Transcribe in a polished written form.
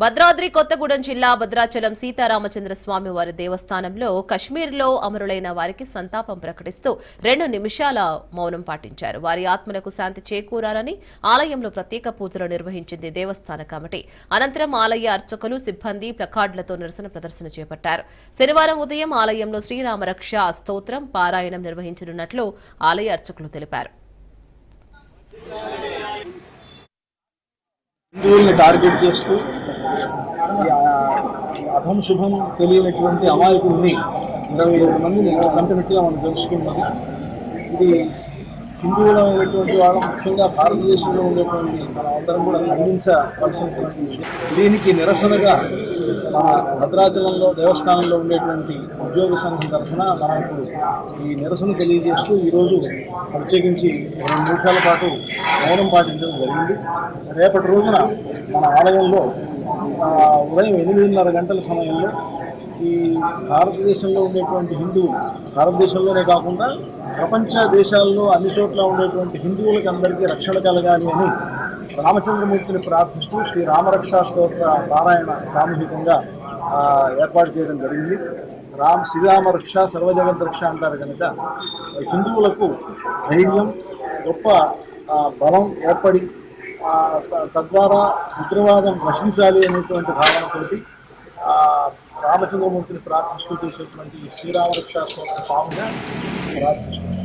భద్రాద్రి కొత్తగూడెం జిల్లా భద్రాచలం సీతారామచంద్ర స్వామి వారి దేవస్థానంలో కశ్మీర్లో అమరులైన వారికి సంతాపం ప్రకటిస్తూ 2 నిమిషాల మౌనం పాటించారు. వారి ఆత్మలకు శాంతి చేకూరాలని ఆలయంలో ప్రత్యేక పూజలు నిర్వహించింది దేవస్థాన కమిటీ. అనంతరం ఆలయ అర్చకులు, సిబ్బంది ప్లకార్డులతో నిరసన ప్రదర్శన చేపట్టారు. శనివారం ఉదయం ఆలయంలో శ్రీరామరక్ష స్తోత్రం పారాయణం నిర్వహించనున్నట్లు ఆలయ అర్చకులు తెలిపారు. హిందువుల్ని టార్గెట్ చేస్తూ అభం శుభం తెలియనటువంటి అమాయకుల్ని 27 మందిని చంపినట్టుగా మనం తెలుసుకున్నది. ఇది హిందువులైనటువంటి వాళ్ళ ముఖ్యంగా భారతదేశంలో ఉండేటువంటి మనం అందరం కూడా ఖండించవలసినటువంటి విషయం. దీనికి నిరసనగా మన భద్రాచలంలో దేవస్థానంలో ఉండేటువంటి ఉద్యోగ సంఘం తరఫున మనకు ఈ నిరసన తెలియజేస్తూ ఈరోజు ప్రత్యేకించి 2 నిమిషాల పాటు మౌనం పాటించడం జరిగింది. రేపటి రోజున మన ఆలయంలో ఉదయం 8:30 గంటల సమయంలో ఈ భారతదేశంలో ఉండేటువంటి హిందువులు, భారతదేశంలోనే కాకుండా ప్రపంచ దేశాల్లో అన్ని చోట్ల ఉండేటువంటి హిందువులకి అందరికీ రక్షణ కలగాలి అని రామచంద్రమూర్తిని ప్రార్థిస్తూ శ్రీ రామరక్షా స్తోత్ర పారాయణ సామూహికంగా ఏర్పాటు చేయడం జరిగింది. శ్రీరామరక్ష సర్వజగద్రక్ష అంటారు కనుక హిందువులకు ధైర్యం, గొప్ప బలం ఏర్పడి తద్వారా ఉగ్రవాదం నశించాలి అనేటువంటి భావనతోటి రామచంద్రమూర్తిని ప్రార్థిస్తూ చేసేటువంటి శ్రీరామరక్ష స్తోత్ర సాముగా ప్రార్థిస్తున్నాం.